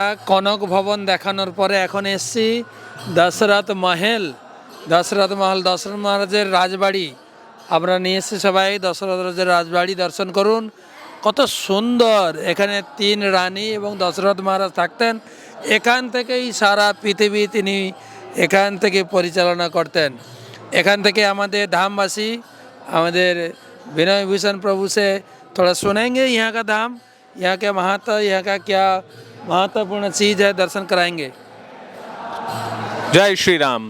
কনক ভবন দেখানোর পরে এখন এসছি দশরথ মহল। দশরথ মহারাজের রাজবাড়ি। আমরা নিয়ে এসেছি সবাই দশরথ রাজের রাজবাড়ি দর্শন করুন। কত সুন্দর! এখানে 3 রানী এবং দশরথ মহারাজ থাকতেন। এখান থেকেই সারা পৃথিবী তিনি এখান থেকে পরিচালনা করতেন। এখান থেকে আমাদের धामवासी আমাদের विनय भूषण प्रभु से थोड़ा सुनेंगे यहाँ का धाम, यहाँ के महत्व, यहाँ का क्या महत्वपूर्ण चीज़ है, दर्शन कराएंगे। जय श्री राम।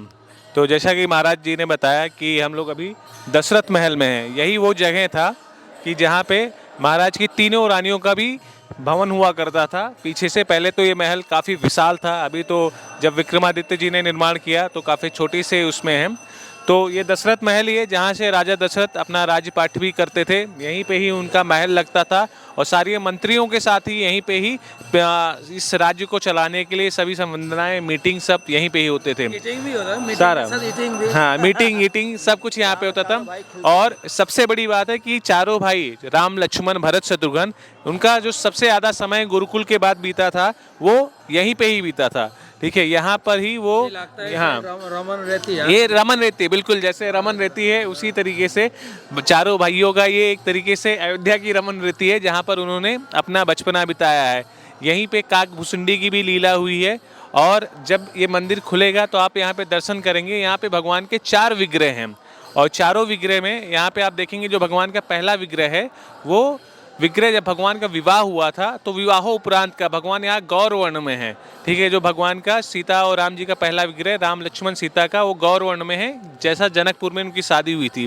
तो जैसा कि महाराज जी ने बताया कि हम लोग अभी दशरथ महल में हैं। यही वो जगह था कि जहाँ पे महाराज की तीनों रानियों का भी भवन हुआ करता था पीछे से। पहले तो ये महल काफ़ी विशाल था, अभी तो जब विक्रमादित्य जी ने निर्माण किया तो काफ़ी छोटी से उसमें है। तो ये दशरथ महल ही है जहाँ से राजा दशरथ अपना राज्यपाठ भी करते थे। यहीं पे ही उनका महल लगता था और सारे मंत्रियों के साथ ही यहीं पे ही इस राज्य को चलाने के लिए सभी संबंधनाएं, मीटिंग सब यहीं पे ही होते थे। मीटिंग भी होता है, सारा हाँ, मीटिंग ईटिंग सब कुछ यहाँ पे होता था। और सबसे बड़ी बात है कि चारों भाई राम लक्ष्मण भरत शत्रुघ्न, उनका जो सबसे ज़्यादा समय गुरुकुल के बाद बीता था वो यहीं पे ही बीता था। ठीक है, यहाँ पर ही वो यहाँ रमन रहती है। ये रमन रहती है, बिल्कुल जैसे रमन रहती है उसी तरीके से चारों भाइयों का ये एक तरीके से अयोध्या की रमन रहती है जहाँ पर उन्होंने अपना बचपना बिताया है। यहीं पे काकभूसुंडी की भी लीला हुई है। और जब ये मंदिर खुलेगा तो आप यहाँ पे दर्शन करेंगे। यहाँ पे भगवान के 4 विग्रह हैं और चारों विग्रह में यहाँ पे आप देखेंगे जो भगवान का पहला विग्रह है वो विग्रह जब भगवान का विवाह हुआ था तो विवाहों उपरांत का भगवान यहाँ गौर वर्ण में है। ठीक है, जो भगवान का सीता और राम जी का पहला विग्रह राम लक्ष्मण सीता का वो गौर वर्ण में है, जैसा जनकपुर में उनकी शादी हुई थी।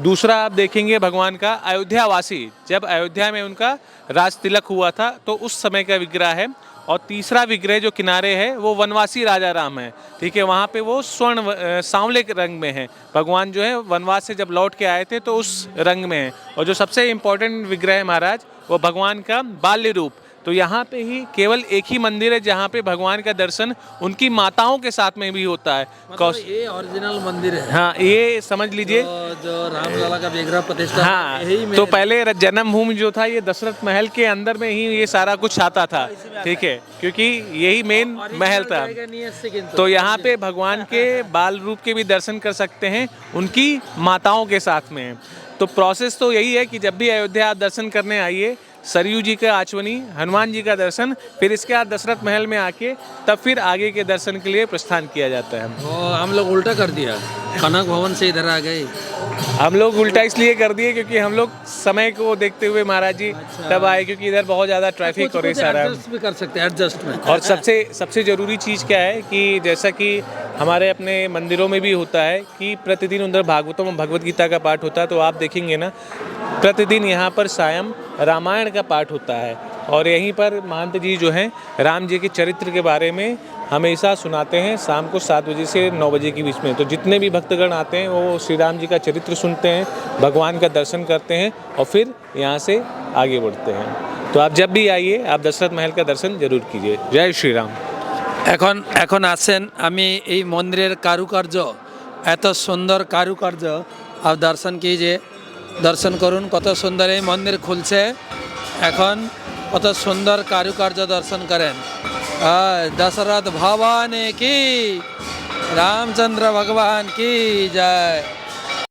दूसरा आप देखेंगे भगवान का अयोध्यावासी, जब अयोध्या में उनका राज तिलक हुआ था तो उस समय का विग्रह है। और तीसरा विग्रह जो किनारे है वो वनवासी राजा राम है। ठीक है, वहाँ पे वो स्वर्ण सांवले के रंग में है। भगवान जो है वनवास से जब लौट के आए थे तो उस रंग में है। और जो सबसे इम्पोर्टेंट विग्रह है महाराज वो भगवान का बाल्य रूप। तो यहाँ पे ही केवल एक ही मंदिर है जहाँ पे भगवान का दर्शन उनकी माताओं के साथ में भी होता है। मतलब ये ओरिजिनल मंदिर है। हाँ, ये समझ लीजिए जो रामलला का विग्रह प्रतिष्ठा। हाँ, तो पहले जन्मभूमि जो था ये दशरथ महल के अंदर में ही ये सारा कुछ आता था। ठीक है, क्योंकि यही मेन महल था। तो यहाँ पे भगवान के बाल रूप के भी दर्शन कर सकते हैं उनकी माताओं के साथ में। तो प्रोसेस तो यही है कि जब भी अयोध्या आप दर्शन करने आइए, सरयू जी का आचवनी, हनुमान जी का दर्शन, फिर इसके बाद दशरथ महल में आके तब फिर आगे के दर्शन के लिए प्रस्थान किया जाता है। हम लोग उल्टा कर दिया, कनक भवन से इधर आ गए। हम लोग उल्टा इसलिए कर दिए क्योंकि हम लोग समय को देखते हुए महाराज जी तब आए, क्योंकि इधर बहुत ज़्यादा ट्रैफिक और ये सारा भी कर सकते हैं एडजस्टमेंट। और सबसे ज़रूरी चीज़ क्या है कि जैसा कि हमारे अपने मंदिरों में भी होता है कि प्रतिदिन उधर भागवतों में भगवत गीता का पाठ होता है। तो आप देखेंगे ना प्रतिदिन यहाँ पर सायं रामायण का पाठ होता है। और यहीं पर महंत जी जो हैं राम जी के चरित्र के बारे में हमेशा सुनाते हैं शाम को 7 बजे से 9 बजे के बीच में। तो जितने भी भक्तगण आते हैं वो श्री राम जी का चरित्र सुनते हैं, भगवान का दर्शन करते हैं और फिर यहाँ से आगे बढ़ते हैं। तो आप जब भी आइए आप दशरथ महल का दर्शन जरूर कीजिए। जय श्री राम। এখন আসেন আমি এই মন্দিরের কারুকার্য, এত সুন্দর কারুকার্য आप दर्शन कीजिए, दर्शन করুন। কত সুন্দর এই মন্দির খুলছে এখন, কত সুন্দর কারুকার্য দর্শন করেন। दशरथ भगवान की, रामचंद्र भगवान की जय।